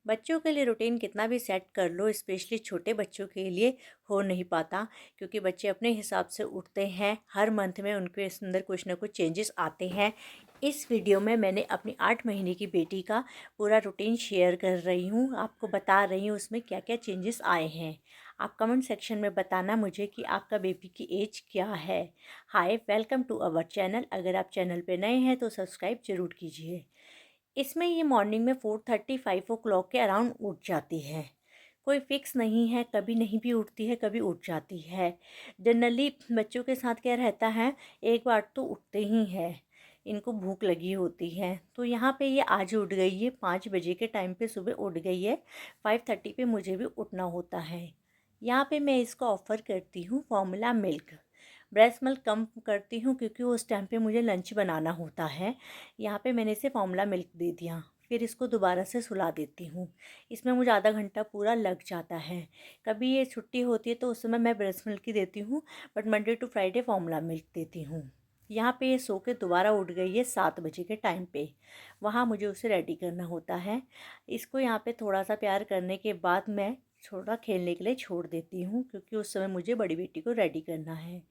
बच्चों के लिए रूटीन कितना भी सेट कर लो, स्पेशली छोटे बच्चों के लिए हो नहीं पाता, क्योंकि बच्चे अपने हिसाब से उठते हैं। हर मंथ में उनके अंदर कुछ ना कुछ चेंजेस आते हैं। इस वीडियो में मैंने अपनी 8 महीने की बेटी का पूरा रूटीन शेयर कर रही हूँ, आपको बता रही हूँ उसमें क्या क्या चेंजेस आए हैं। आप कमेंट सेक्शन में बताना मुझे कि आपका बेबी की एज क्या है। हाय, वेलकम टू अवर चैनल। अगर आप चैनल पे नए हैं तो सब्सक्राइब ज़रूर कीजिए। इसमें ये मॉर्निंग में 4:30 5 o'clock के अराउंड उठ जाती है। कोई फिक्स नहीं है, कभी नहीं भी उठती है, कभी उठ जाती है। जनरली बच्चों के साथ क्या रहता है, एक बार तो उठते ही हैं, इनको भूख लगी होती है। तो यहाँ पे ये आज उठ गई है, 5 बजे के टाइम पे सुबह उठ गई है। 5:30 पे मुझे भी उठना होता है। यहाँ पे मैं इसको ऑफ़र करती हूँ फॉर्मूला मिल्क। ब्रेस्ट मिल्क कम करती हूँ क्योंकि उस टाइम पे मुझे लंच बनाना होता है। यहाँ पे मैंने इसे फार्मूला मिल्क दे दिया, फिर इसको दोबारा से सुला देती हूँ। इसमें मुझे आधा घंटा पूरा लग जाता है। कभी ये छुट्टी होती है तो उस समय मैं ब्रेस्ट मिल्क ही देती हूँ, but Monday to Friday formula milk देती हूँ। यहाँ पे ये सो के दोबारा उठ गई है 7 बजे के टाइम पे। वहाँ मुझे उसे रेडी करना होता है। इसको यहाँ पे थोड़ा सा प्यार करने के बाद मैं थोड़ा खेलने के लिए छोड़ देती हूँ, क्योंकि उस समय मुझे बड़ी बेटी को रेडी करना है।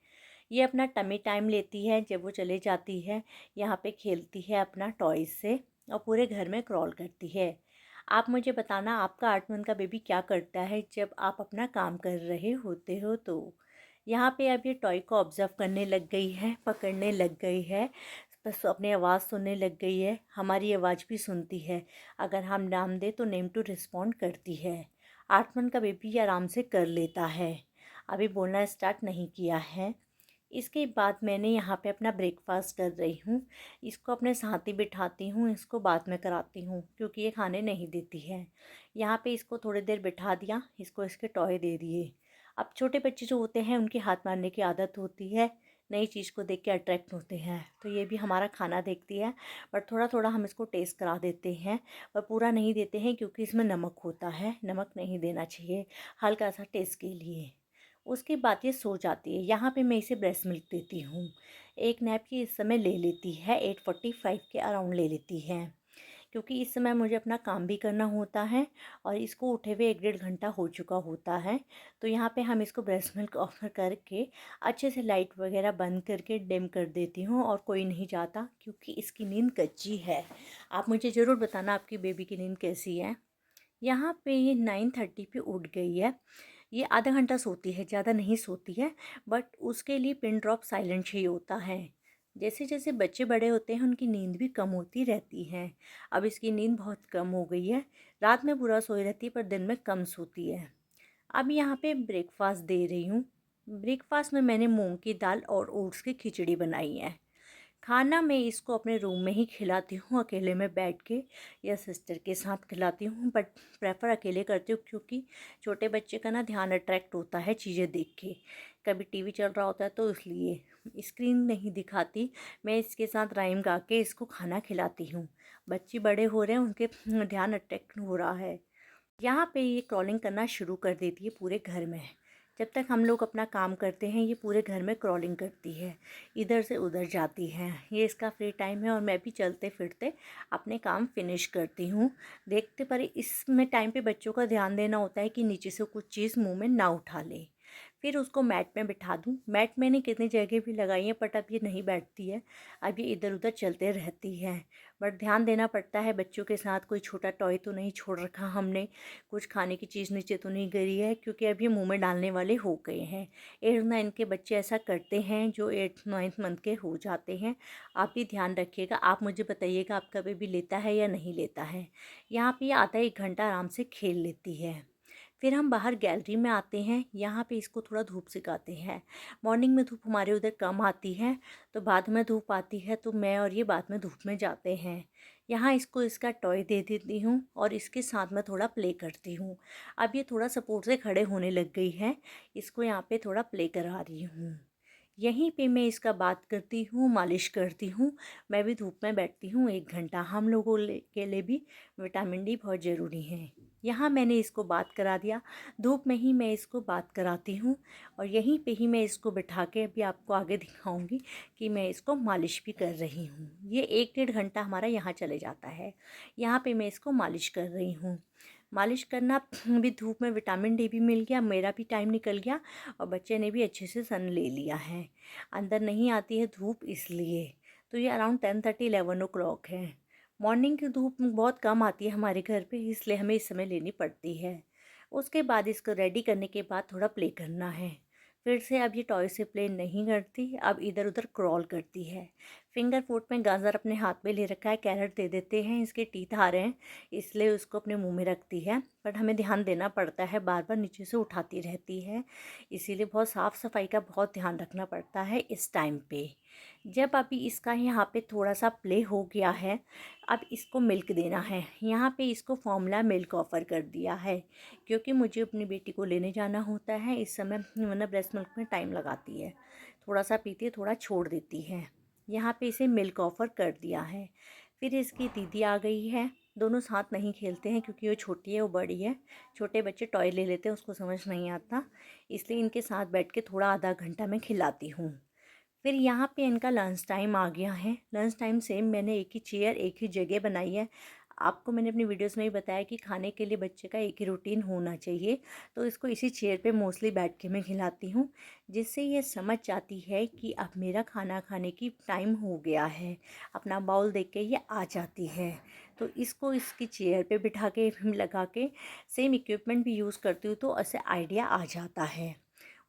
ये अपना टमी टाइम लेती है। जब वो चले जाती है, यहाँ पे खेलती है अपना टॉयज़ से और पूरे घर में क्रॉल करती है। आप मुझे बताना आपका 8 मंथ का बेबी क्या करता है जब आप अपना काम कर रहे होते हो। तो यहाँ पे अब ये टॉय को ऑब्ज़र्व करने लग गई है, पकड़ने लग गई है, बस अपनी आवाज़ सुनने लग गई है। हमारी आवाज़ भी सुनती है। अगर हम नाम दें तो नेम टू रिस्पॉन्ड करती है। 8 मंथ का बेबी आराम से कर लेता है, अभी बोलना स्टार्ट नहीं किया है। इसके बाद मैंने यहाँ पे अपना ब्रेकफास्ट कर रही हूँ। इसको अपने साथ ही बिठाती हूँ, इसको बाद में कराती हूँ क्योंकि ये खाने नहीं देती है। यहाँ पे इसको थोड़ी देर बिठा दिया, इसको इसके टॉय दे दिए। अब छोटे बच्चे जो होते हैं उनकी हाथ मारने की आदत होती है, नई चीज़ को देख के अट्रैक्ट होते हैं। तो ये भी हमारा खाना देखती है, पर थोड़ा थोड़ा हम इसको टेस्ट करा देते हैं, पर पूरा नहीं देते हैं क्योंकि इसमें नमक होता है। नमक नहीं देना चाहिए, हल्का सा टेस्ट के लिए। उसके बाद ये सो जाती है। यहाँ पे मैं इसे ब्रेस्ट मिल्क देती हूँ। एक नैप ये इस समय ले लेती है, 8:45 के अराउंड ले लेती है, क्योंकि इस समय मुझे अपना काम भी करना होता है और इसको उठे हुए 1 डेढ़ घंटा हो चुका होता है। तो यहाँ पे हम इसको ब्रेस्ट मिल्क ऑफ़र करके अच्छे से लाइट वगैरह बंद करके डिम कर देती हूँ, और कोई नहीं जाता क्योंकि इसकी नींद कच्ची है। आप मुझे ज़रूर बताना आपकी बेबी की नींद कैसी है। यहाँ पे ये 9:30 पे उठ गई है। ये आधा घंटा सोती है, ज़्यादा नहीं सोती है, बट उसके लिए पिन ड्रॉप साइलेंट चाहिए होता है। जैसे जैसे बच्चे बड़े होते हैं उनकी नींद भी कम होती रहती है। अब इसकी नींद बहुत कम हो गई है, रात में पूरा सोई रहती है पर दिन में कम सोती है। अब यहाँ पे ब्रेकफास्ट दे रही हूँ। ब्रेकफास्ट में मैंने मूंग की दाल और ओट्स की खिचड़ी बनाई है। खाना मैं इसको अपने रूम में ही खिलाती हूँ, अकेले में बैठ के या सिस्टर के साथ खिलाती हूँ, बट प्रेफर अकेले करती हूँ क्योंकि छोटे बच्चे का ना ध्यान अट्रैक्ट होता है चीज़ें देख के। कभी टीवी चल रहा होता है तो इसलिए स्क्रीन नहीं दिखाती, मैं इसके साथ राइम गा के इसको खाना खिलाती हूँ। बच्चे बड़े हो रहे हैं, उनके ध्यान अट्रैक्ट हो रहा है। यहाँ पे ये क्रॉलिंग करना शुरू कर देती है पूरे घर में। जब तक हम लोग अपना काम करते हैं ये पूरे घर में क्रॉलिंग करती है, इधर से उधर जाती है। ये इसका फ्री टाइम है और मैं भी चलते फिरते अपने काम फिनिश करती हूँ। देखते पर इसमें टाइम पे बच्चों का ध्यान देना होता है कि नीचे से कुछ चीज़ मुंह में ना उठा ले। फिर उसको मैट में बिठा दूँ। मैट मैंने कितनी जगह भी लगाई है, बट अब ये नहीं बैठती है, अब ये इधर उधर चलते रहती है। बट ध्यान देना पड़ता है बच्चों के साथ, कोई छोटा टॉय तो नहीं छोड़ रखा हमने, कुछ खाने की चीज़ नीचे तो नहीं गिरी है, क्योंकि अब ये मुँह में डालने वाले हो गए हैं। 8-9 के बच्चे ऐसा करते हैं जो 8-9 मंथ के हो जाते हैं। आप भी ध्यान रखिएगा। आप मुझे बताइएगा आपका बेबी लेता है या नहीं लेता है। यहाँ पे ये आधा 1 घंटा आराम से खेल लेती है। फिर हम बाहर गैलरी में आते हैं। यहाँ पे इसको थोड़ा धूप सिखाते हैं। मॉर्निंग में धूप हमारे उधर कम आती है, तो बाद में धूप आती है तो मैं और ये बाद में धूप में जाते हैं। यहाँ इसको इसका टॉय दे देती हूँ और इसके साथ में थोड़ा प्ले करती हूँ। अब ये थोड़ा सपोर्ट से खड़े होने लग गई है, इसको यहाँ पे थोड़ा प्ले करा रही हूँ। यहीं पे मैं इसका बात करती हूँ, मालिश करती हूँ। मैं भी धूप में बैठती हूँ 1 घंटा। हम लोगों के लिए भी विटामिन डी बहुत ज़रूरी है। यहाँ मैंने इसको बात करा दिया, धूप में ही मैं इसको बात कराती हूँ, और यहीं पे ही मैं इसको बिठा के अभी आपको आगे दिखाऊंगी कि मैं इसको मालिश भी कर रही हूँ। ये 1 डेढ़ घंटा हमारा यहाँ चले जाता है। यहाँ पे मैं इसको मालिश कर रही हूँ। मालिश करना भी धूप में विटामिन डी भी मिल गया, मेरा भी टाइम निकल गया और बच्चे ने भी अच्छे से सन ले लिया है। अंदर नहीं आती है धूप इसलिए। तो ये अराउंड 10:30 11 o'clock है। मॉर्निंग की धूप बहुत कम आती है हमारे घर पे, इसलिए हमें इस समय लेनी पड़ती है। उसके बाद इसको रेडी करने के बाद थोड़ा प्ले करना है। फिर से अब ये टॉय से प्ले नहीं करती, अब इधर उधर क्रॉल करती है। फिंगर फूड में गाजर अपने हाथ में ले रखा है, कैरेट दे देते हैं, इसके टीथ आ रहे हैं इसलिए उसको अपने मुंह में रखती है। बट हमें ध्यान देना पड़ता है, बार बार नीचे से उठाती रहती है, इसीलिए बहुत साफ़ सफाई का बहुत ध्यान रखना पड़ता है इस टाइम पे। जब अभी इसका यहाँ पे थोड़ा सा प्ले हो गया है, अब इसको मिल्क देना है। यहाँ पे इसको फॉर्मूला मिल्क ऑफ़र कर दिया है क्योंकि मुझे अपनी बेटी को लेने जाना होता है इस समय, वरना ब्रेस्ट मिल्क में टाइम लगाती है। थोड़ा सा पीती है, थोड़ा छोड़ देती है। यहाँ पे इसे मिल्क ऑफ़र कर दिया है। फिर इसकी दीदी आ गई है। दोनों साथ नहीं खेलते हैं क्योंकि वो छोटी है वो बड़ी है। छोटे बच्चे टॉय ले लेते हैं, उसको समझ नहीं आता, इसलिए इनके साथ बैठ के थोड़ा आधा घंटा मैं खिलाती हूँ। फिर यहाँ पे इनका लंच टाइम आ गया है। लंच टाइम सेम मैंने एक ही चेयर एक ही जगह बनाई है। आपको मैंने अपनी वीडियोस में ही बताया कि खाने के लिए बच्चे का एक ही रूटीन होना चाहिए, तो इसको इसी चेयर पे मोस्टली बैठ के मैं खिलाती हूँ, जिससे ये समझ जाती है कि अब मेरा खाना खाने की टाइम हो गया है। अपना बाउल देख के ये आ जाती है, तो इसको इसकी चेयर पे बिठा के लगा के सेम इक्विपमेंट भी यूज़ करती हूँ, तो ऐसे आइडिया आ जाता है।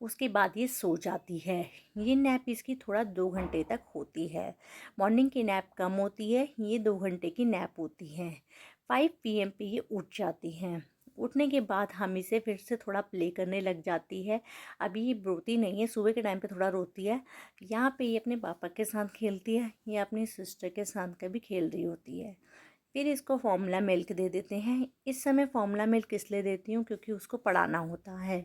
उसके बाद ये सो जाती है। ये नैप इसकी थोड़ा 2 घंटे तक होती है। मॉर्निंग की नैप कम होती है, ये 2 घंटे की नैप होती है। 5 PM पे ये उठ जाती हैं। उठने के बाद हम इसे फिर से थोड़ा प्ले करने लग जाती है। अभी ये रोती नहीं है, सुबह के टाइम पे थोड़ा रोती है। यहाँ पे ये अपने पापा के साथ खेलती है, ये अपनी सिस्टर के साथ कभी खेल रही होती है। फिर इसको फार्मूला मिल्क दे देते हैं। इस समय फार्मूला मिल्क इसलिए देती हूँ क्योंकि उसको पढ़ाना होता है,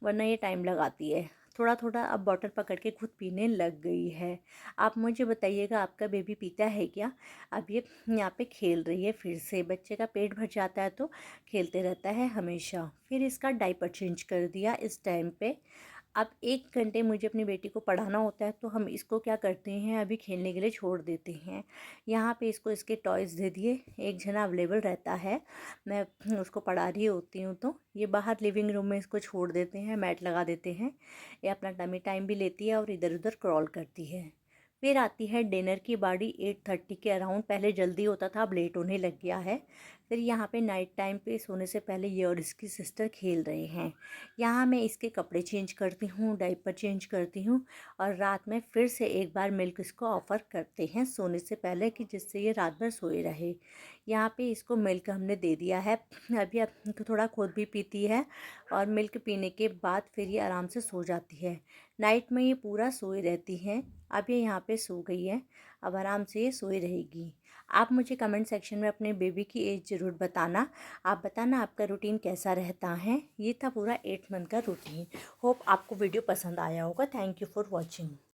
वरना ये टाइम लगाती है। थोड़ा थोड़ा अब बॉटल पकड़ के खुद पीने लग गई है। आप मुझे बताइएगा आपका बेबी पीता है क्या? अब ये यहाँ पे खेल रही है फिर से। बच्चे का पेट भर जाता है तो खेलते रहता है हमेशा। फिर इसका डायपर चेंज कर दिया इस टाइम पे। अब 1 घंटे मुझे अपनी बेटी को पढ़ाना होता है, तो हम इसको क्या करते हैं, अभी खेलने के लिए छोड़ देते हैं। यहाँ पे इसको इसके टॉयज़ दे दिए, एक जना अवेलेबल रहता है, मैं उसको पढ़ा रही होती हूँ, तो ये बाहर लिविंग रूम में इसको छोड़ देते हैं, मैट लगा देते हैं। ये अपना टमी टाइम भी लेती है और इधर उधर क्रॉल करती है। फिर आती है डिनर की बारी 8:30 के अराउंड। पहले जल्दी होता था, अब लेट होने लग गया है। फिर यहाँ पे नाइट टाइम पे सोने से पहले ये और इसकी सिस्टर खेल रहे हैं। यहाँ मैं इसके कपड़े चेंज करती हूँ, डायपर चेंज करती हूँ और रात में फिर से एक बार मिल्क इसको ऑफ़र करते हैं सोने से पहले, कि जिससे ये रात भर सोए रहे। यहाँ पे इसको मिल्क हमने दे दिया है। अभी अब थोड़ा खुद भी पीती है और मिल्क पीने के बाद फिर ये आराम से सो जाती है। नाइट में ये पूरा सोई रहती है। अब ये यहाँ पे सो गई है, अब आराम से ये सोई रहेगी। आप मुझे कमेंट सेक्शन में अपने बेबी की एज ज़रूर बताना। आप बताना आपका रूटीन कैसा रहता है। ये था पूरा 8 मंथ का रूटीन। होप आपको वीडियो पसंद आया होगा। Thank you for watching.